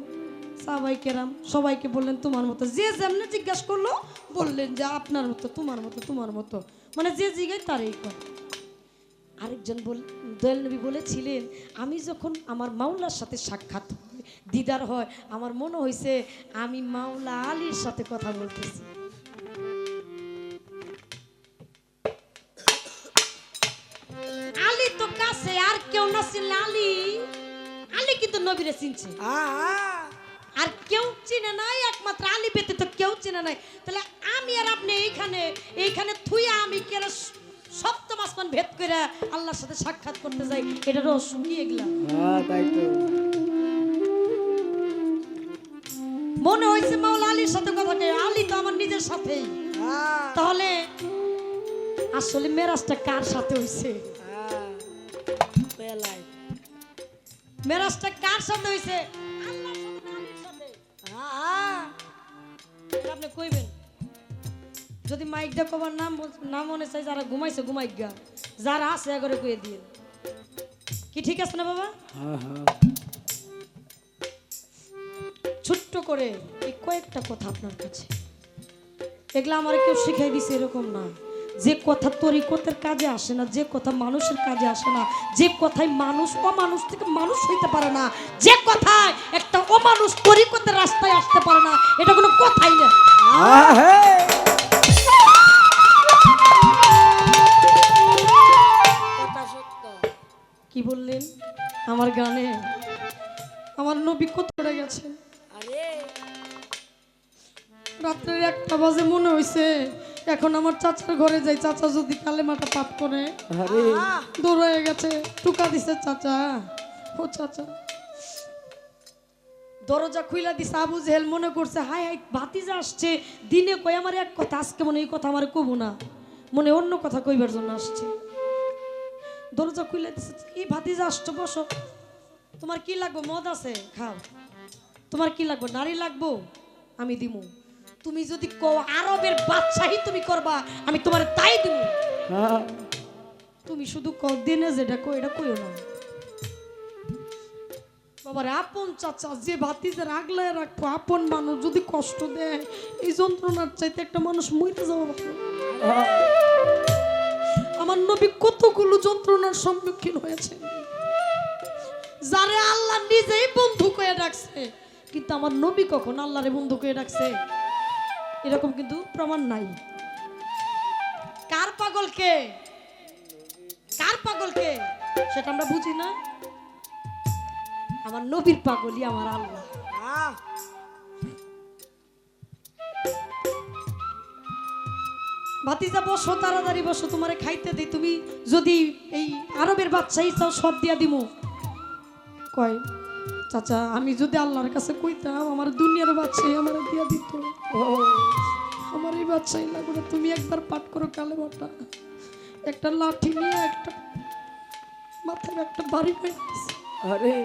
সাহাবাই কেরাম সবাইকে বললেন তোমার মতো। যে যেমনি জিজ্ঞেস করলো বললেন যে আপনার মতো, তোমার মতো, তোমার মতো, মানে যে জিজ্ঞাসা তারই কর। আরেকজন দয়াল নবী বলেছিলেন, আমি যখন আমার মাওলার সাথে সাক্ষাৎ দিদার হয়, আমার মনে হয়েছে আমি মাওলা আলীর সাথে কথা বলতেছি। আলী তো কাছে, আর কেউ না চিনলে আলী, আলী কিন্তু নবীরে চিনছে, আর কেউ চিনে নাই, একমাত্র আলী ব্যতীত কেউ চিনে নাই। তাহলে আমি আর আপনি এইখানে থুইয়া আমি কেন সপ্তম আসমান ভেদ করে আল্লাহর সাথে সাক্ষাৎ করতে যাই? এটা রহস্য কি এগুলা? তাই তো মনে হয়েছে মাওলা আলীর সাথে কথা কে? আলী তো আমার নিজের সাথে সাথেই। হ্যাঁ তাহলে আসলে মেরাজটা কার সাথে হইছে? হ্যাঁ পেলাই মেরাজটা কার সাথে হইছে? আল্লাহর সাথে না আলীর সাথে? হ্যাঁ এটা আপনি কইবেন। যদি মাইক দা কবার নাম মনে চাই, যারা ঘুমাইছে ঘুমাই গা, যারা আছে এগরে কইয়ে দিয়ে। কি ঠিক আছে না বাবা? হ্যাঁ হ্যাঁ ছোট্ট করে এই কয়েকটা কথা আপনার কাছে, এগুলা আমার কেউ শিখাই দিছে এরকম না। যে কথা তরিকতের কাজে আসে না, যে কথা মানুষের কাজে আসে না, যে কথায় মানুষ অমানুষ থেকে মানুষ হইতে পারে না, যে কথায় একটা অমানুষ তরিকতের রাস্তায় আসতে পারে না, এটা কোনো কথাই না। হ্যাঁ কথা সত্য কি বললেন? আমার গানে আমার নবী কত পড়ে গেছে। আরে রাত্রের 1টা বাজে মনে হইছে এখন আমার চাচার ঘরে যাই, চাচা যদি কালেমাটা পাঠ করে। আরে দৌড়ে গেছে, টুকা দিছে চাচা। ও চাচা দরজা খুইলা দিছে। আবু জেহেল মনে করছে হাই হাই ভাতিজা আসছে, দিনে কই আমার এক কথা, আজকে মনে এই কথা আমার কব না, মনে অন্য কথা কইবার জন্য আসছে। দরজা খুইলা দিছে, এই ভাতিজা আসছে, বসো। তোমার কি লাগবে? মদ আছে, খাও। তোমার কি লাগবে? নারী লাগবো, আমি দিমু। তুমি যদি কও আরবের বাদশাহী তুমি করবা, আমি তোমার তাই দিব। হ্যাঁ তুমি শুধু কও দিনে যেটা কই এটা কইও না। বাবার আপন চাচা যে ভাতিজার আগলায় রাখবো, আপন মানুষ যদি কষ্ট দেয়, এই যন্ত্রণার চাইতে একটা মানুষ মইতে যাওয়া ভালো। আমার নবী কতগুলো যন্ত্রণার সম্মুখীন হয়েছে, যারে আল্লাহ নিজেই বন্ধু কয়ে ডাকছে, কিন্তু আমার নবী কখন আল্লাহরে বন্ধু কয়ে ডাকছে এরকম কিন্তু প্রমাণ নাই। কার পাগলকে, কার পাগলকে সেটা আমরা বুঝি না। আমার নবীর পাগলই আমার আল্লাহ। হ্যাঁ ভাতিজা বসো, তাড়াতাড়ি বসো, তোমারে খাইতে দিই। তুমি যদি এই আরবের বাদশাহী চাও সব দিয়া দিমু। কয় চাচা আমি যদি আল্লাহর কাছে কইতাম আমার দুনিয়ার বাদশাহী আমার দিয়া দিত, আমার এই বাদশাহী লাগবে না। তুমি একবার পাঠ করো কালেমাটা, একটা লাঠি নিয়ে একটা মাথায় একটা বাড়ি পাইতেছে। আরে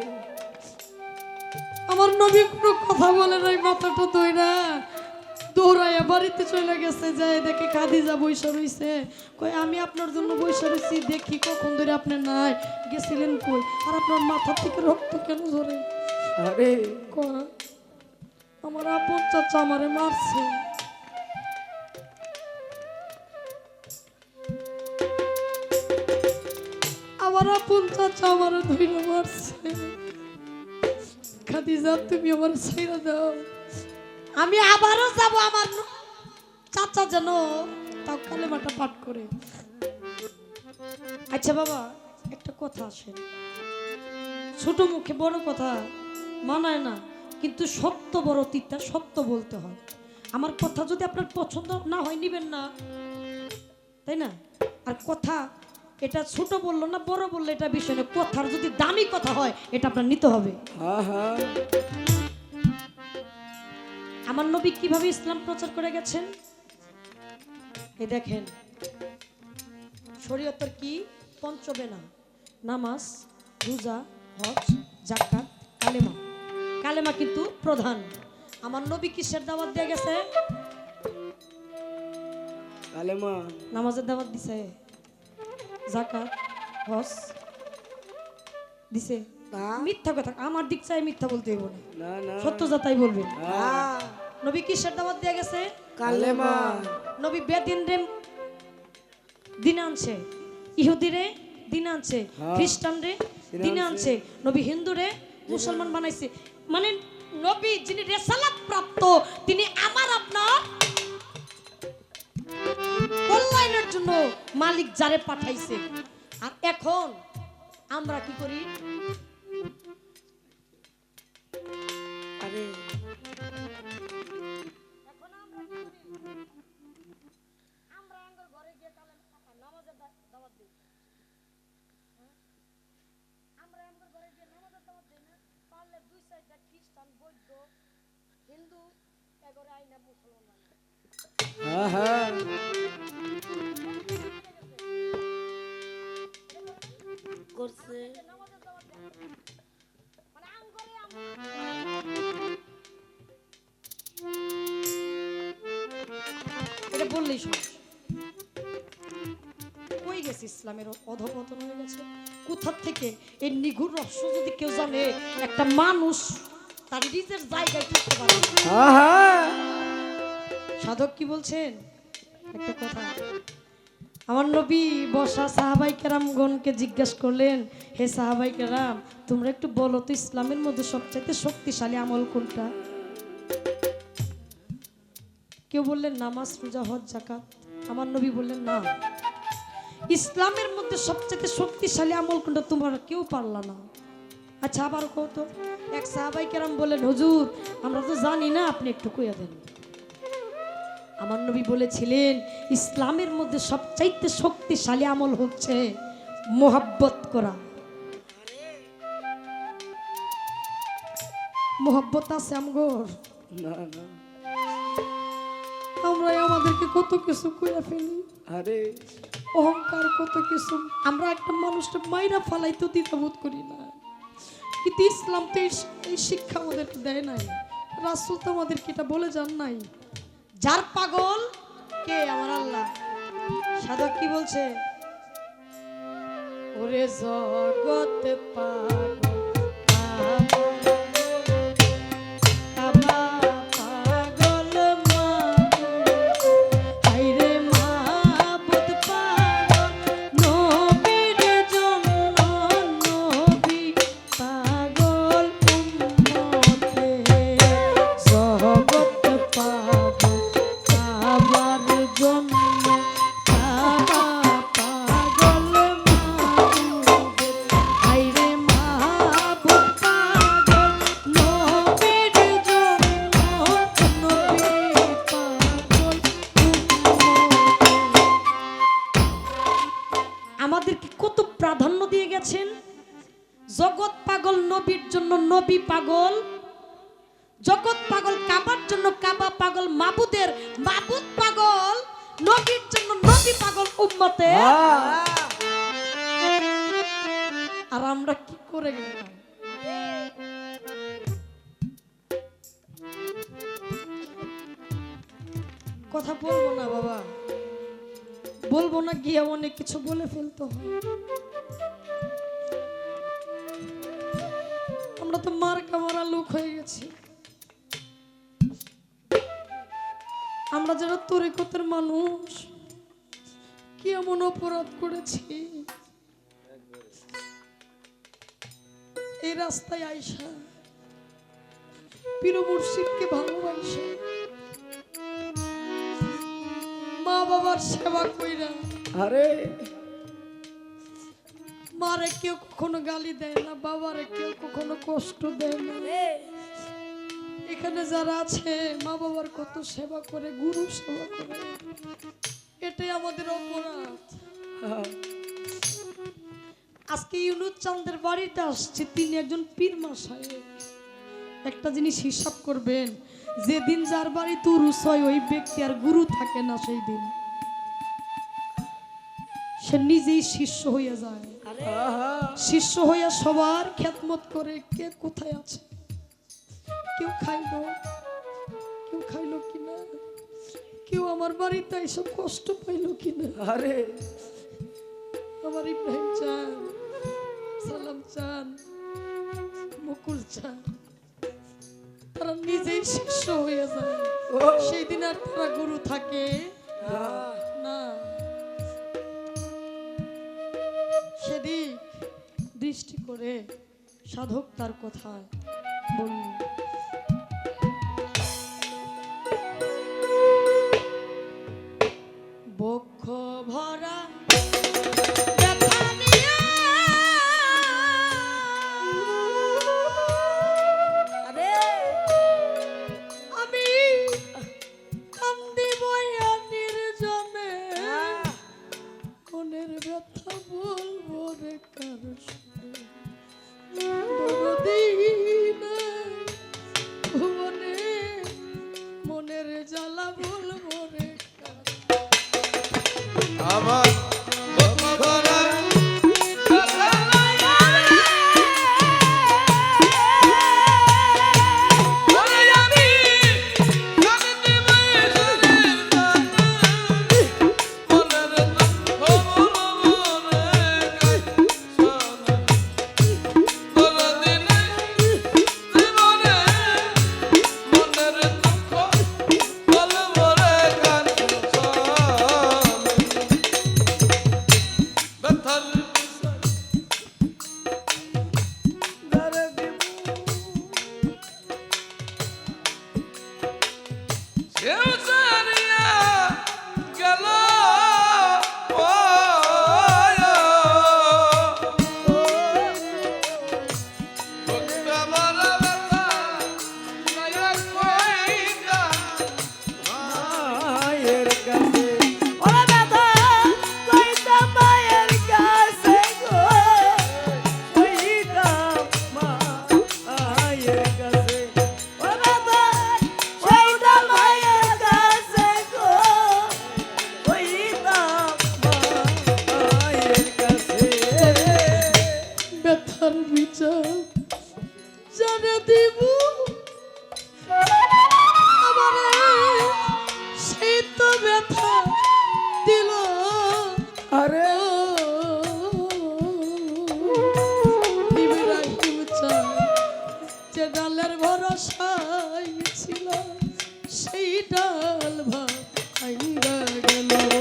আমার নবী কোনো কথা বলে নাই, মাথাটা দইরা দৌড়াইয়া বাড়িতে চলে গেছে। যায় দেখে খাদিজা বইসা রইছে। কই আমি আপনার জন্য বইসা রইছি, দেখি কখন ধরে আপনি নাই, গেছিলেন কই, আর আপনার মাথা থেকে রক্ত কেন ঝরে? আরে কয় আমার আপন চাচা আমারে মারছে। আমার আপন চাচা আমারে ধইরা মারছে। খাদিজা তুমি আমার ছাইরা দাও, আমি আবারও যাব আমার চাচা যেন তাও কালেমাটা পাঠ করে। আচ্ছা বাবা একটা কথা আসে, ছোট মুখে বড় কথা মানায় না, কিন্তু সত্য বড় তিতা, সত্য বলতে হয়। আমার কথা যদি আপনার পছন্দ না হয় নিবেন না, তাই না? আর কথা এটা ছোট বললো না বড় বললো এটা বিষয় না, কথার যদি দামি কথা হয় এটা আপনার নিতে হবে। হ্যাঁ হ্যাঁ আমার নবী কিভাবে ইসলাম প্রচার করে গেছেন এই দেখেন। শরীয়তের কি পঞ্চবেনা, নামাজ, রোজা, হজ, যাকাত, কালেমা। কালেমা কিন্তু প্রধান। আমার নবী কিসের দাওয়াত দিয়ে গেছে? কালেমা নামাজের দাওয়াত দিছে, যাকাত, হজ দিছে। মিথ্যা কথা আমার দিক চাই মিথ্যা বলতে হইব না, না না সত্য যা তাই বলবেন। হ্যাঁ নবী কিসের দাওয়াত দিয়ে গেছে? কালেমা নবী বেদিন রে দিন আনছে, ইহুদি রে দিন আনছে, খ্রিস্টান রে দিন আনছে, নবী হিন্দু রে মুসলমান বানাইছে। মানে নবী যিনি রেসালাত প্রাপ্ত তিনি আমার আপনার কল্যাণের জন্য মালিক যারে পাঠাইছে। আর এখন আমরা কি করি? আরে পড়লেই সমস্যা। কই গেছে ইসলামের অধপতন হয়ে গেছে কোথা থেকে? এই নিগুড় রহস্য যদি কেউ জানে, একটা মানুষ তার নিজের জায়গায় থাকতে পারে না। আহা সাধক কি বলছেন একটা কথা, আমার নবী বসা সাহাবাই কেরামগণকে জিজ্ঞাসা করলেন, হে সাহাবাই কেরাম, তোমরা একটু বলো তো ইসলামের মধ্যে সবচাইতে শক্তিশালী আমল কোনটা? কেউ বললেন নামাজ, রোজা, হজ, যাকাত। আমার নবী বললেন না, ইসলামের মধ্যে সবচাইতে শক্তিশালী আমল কোনটা? তোমরা কেউ পারলা না। আচ্ছা আবার কত? এক সাহাবাই কেরাম বললেন, হুজুর আমরা তো জানি না, আপনি একটু কইয়া দেন। আমার নবী বলেছিলেন, ইসলামের মধ্যে সবচাইতে শক্তিশালী আমল হচ্ছে মোহাব্বত করা। মোহাব্বত আছে আমগর? না না আমরা আমাদেরকে কত কিছু কইরা ফেলি, আরে অহংকার কত কিছু। আমরা একটা মানুষটা মাইরা ফালাইতে দ্বিধাবোধ করি না, কিন্তু ইসলাম তো এই শিক্ষা আমাদেরকে দেয় নাই। রাসূল তো আমাদেরকে এটা বলে যান নাই। যার পাগল কে? আমার আল্লাহ। সাধক কি বলছে? ওরে জগৎ পাগল আমাদেরকে কত প্রাধান্য দিয়ে গেছেন। জগৎ পাগল নবীর জন্য নবী পাগল, জগৎ পাগল কাবার জন্য কাবা পাগল, মাবুদের মাবুদ পাগল, নবীর জন্য নবী পাগল উম্মতে। আর আমরা কি করে গেলাম? কথা বলবো না বাবা, বলবো না, গিয়ে অনেক কিছু বলে ফেলতে হয়। আমরা তো মার কামারা লোক হয়ে গেছি। আমরা যারা তরিকতের মানুষ কি এমন অপরাধ করেছি? এই রাস্তায় আইসা পীর মুর্শিদকে ভালোবাসা, মা বাবার সেবা কইরা, আরে মারে কেউ কখনো গালি দেয় না, বাবারে কেউ কখনো কষ্ট দেয় না। এখানে যারা আছে মা বাবার কত সেবা করে, গুরু সেবা করে, এটাই আমাদের অপরাধ। আজকে ইউনুস চাঁদের বাড়িতে আসছে, তিনি একজন পীর মাসায়েক। একটা জিনিস হিসাব করবেন, যেদিন যার বাড়িতে উরুস হয় ওই ব্যক্তি আর গুরু থাকে না, সেই দিন সে নিজেই শিষ্য হইয়া যায়। শিষ্য হইয়া সবার খেদমত করে, কে কোথায় আছে, কেউ খাইলো কিনা, কেউ আমার বাড়িতে এইসব কষ্ট পাইলো কিনা। আরে আমার ইব্রাহিম চান, সালাম চান, মুকুল চান, তারা নিজেই শিষ্য হয়ে যায়। সেই দিন আর তারা গুরু থাকে না। সেদিক দৃষ্টি করে সাধক তার কথায় বললেন, বক্ষ ভরা ব্যথা বলবো রে কার মনের জ্বালা বলবো রে আমার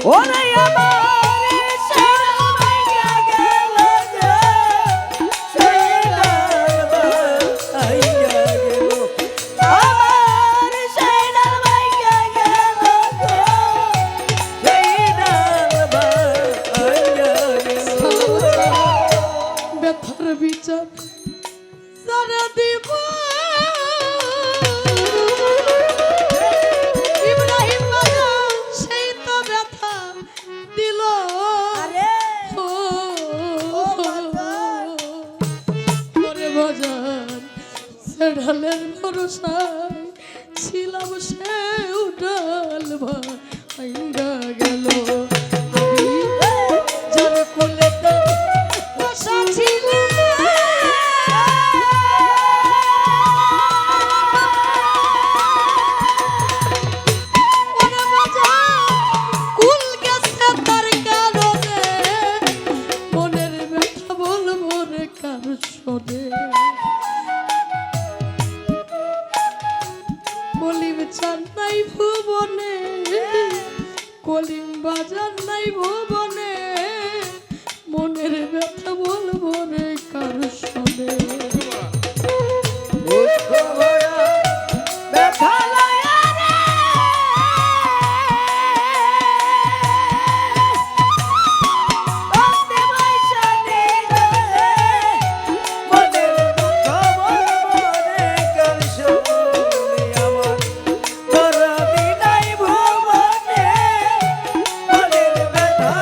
ওরে আমার সারা ভাইয়া গেল যে সেই ডাল ভাইয়া গেল আমার সারা ভাইয়া গেল যে সেই ডাল ভাইয়া গেল ব্যথার বিচার সারা দিব ইব্রাহিম বাজান সেই তো ব্যথা দিল আরে ওরে বাজান সেঢালের ভরসায় ছিলাম সে উঠাল ভাইঙ্গা গেল আমি যার কোলেতে বসা ছিলাম ওরে বাজান কুল গেছে তার কারণে মনের ব্যথা বলবো রে কার শোনে কলিম চান নাই ভুবনে কলিম বাজার নাই ভুবনে মনের ব্যথা বলবো রে কার শোনে দুঃখ ভরা ব্যথা লয়া রে বন্দে বৈশা নিল রে মনের দুঃখ বলবো রে কার শোনে আমার দরদি নাই ভুবনে মনের ব্যথা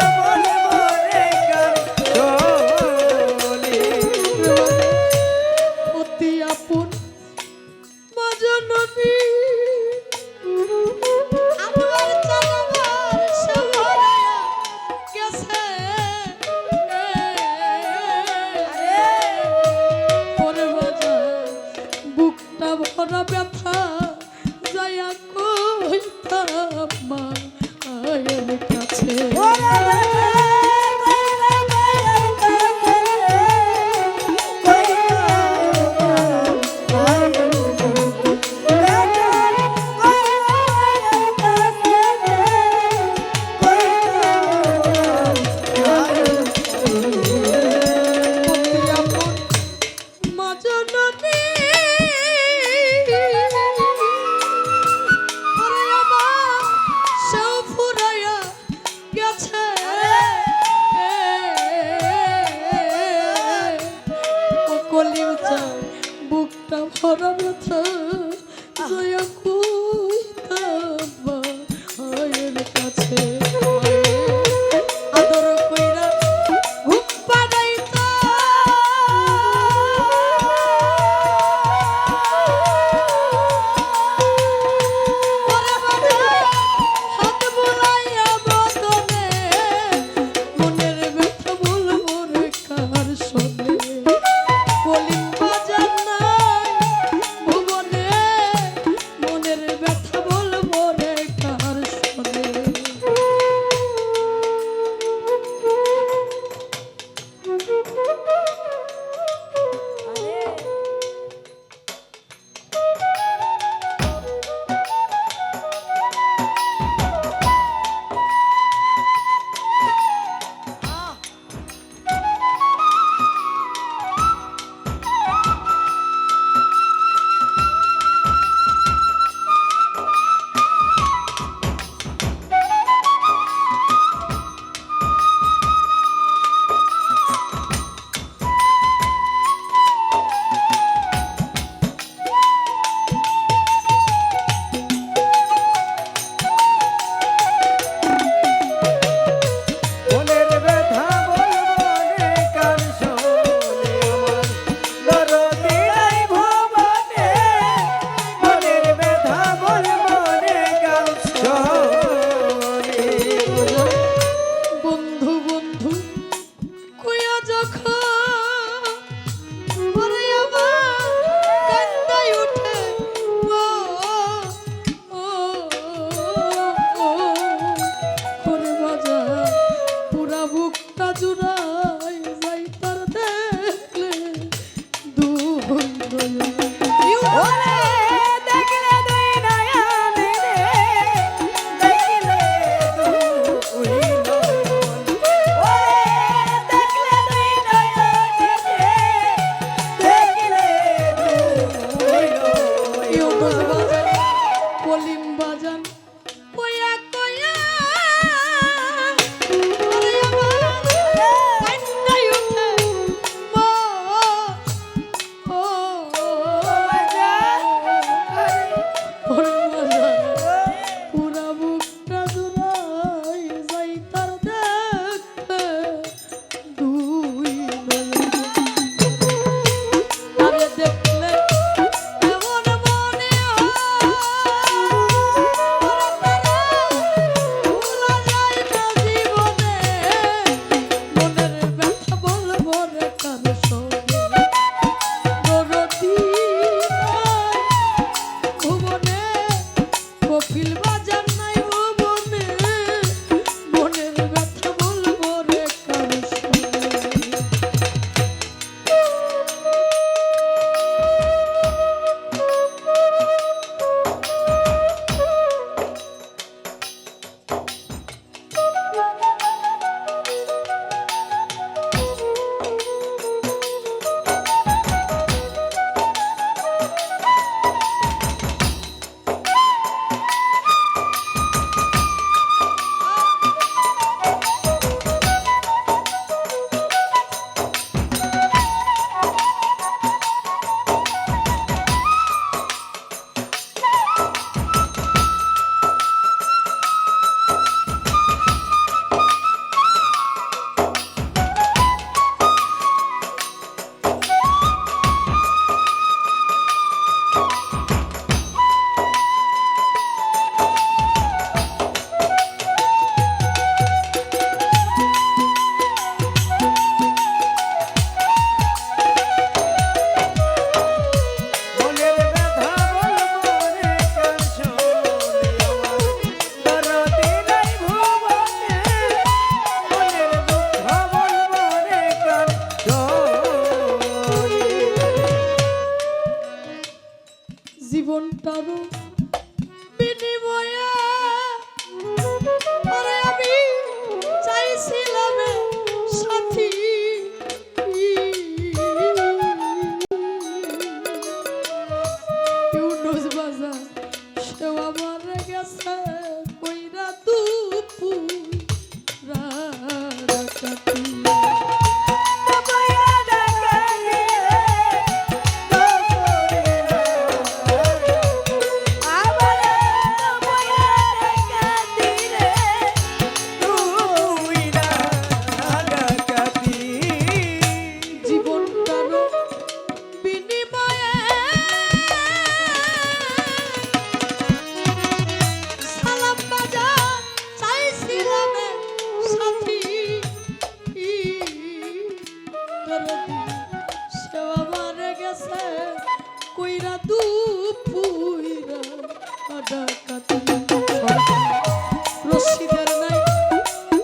রশিদের নাই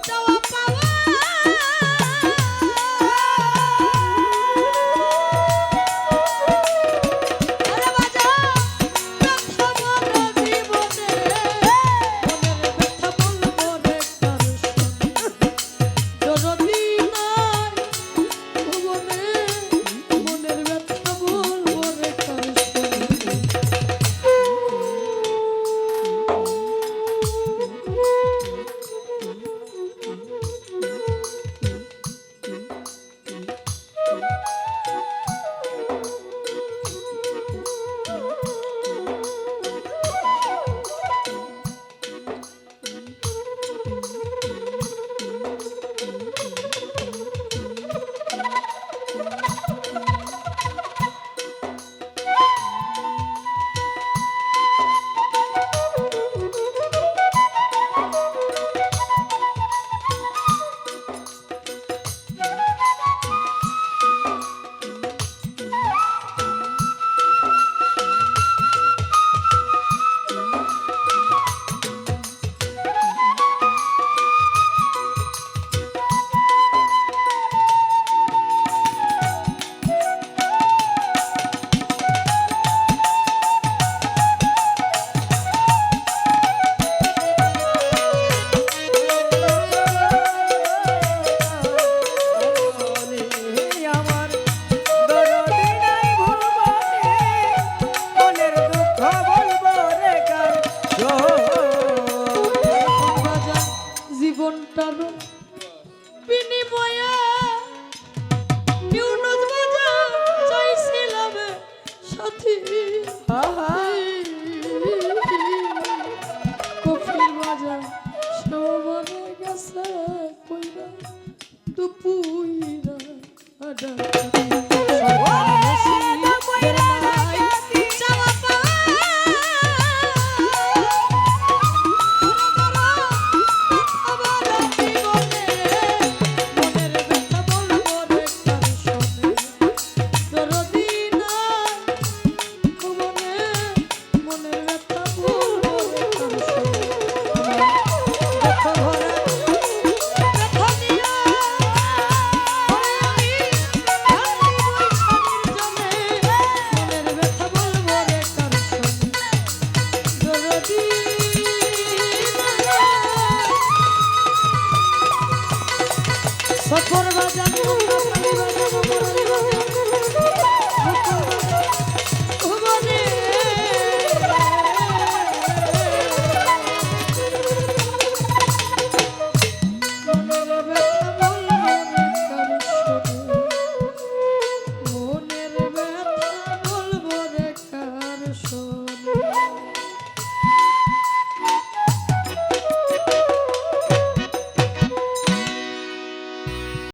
চাওয়া পাওয়া আরে বাজা ব্যথা ভরা জীবনে মনের ব্যথা বলবো রে কার সঙ্গে যদি নাই ভুবনে মনের ব্যথা বলবো রে কার সঙ্গে আমার দরদি নাই ভুবনে মনের দুঃখ বলবো রে কার বাজা জীবনটার বিনিময়ে ইউনুস বাজা চাইছিলাম সাথী কফির বাজা সবারে গেছে কইরা দুপুইরা আডা সফর বাজানো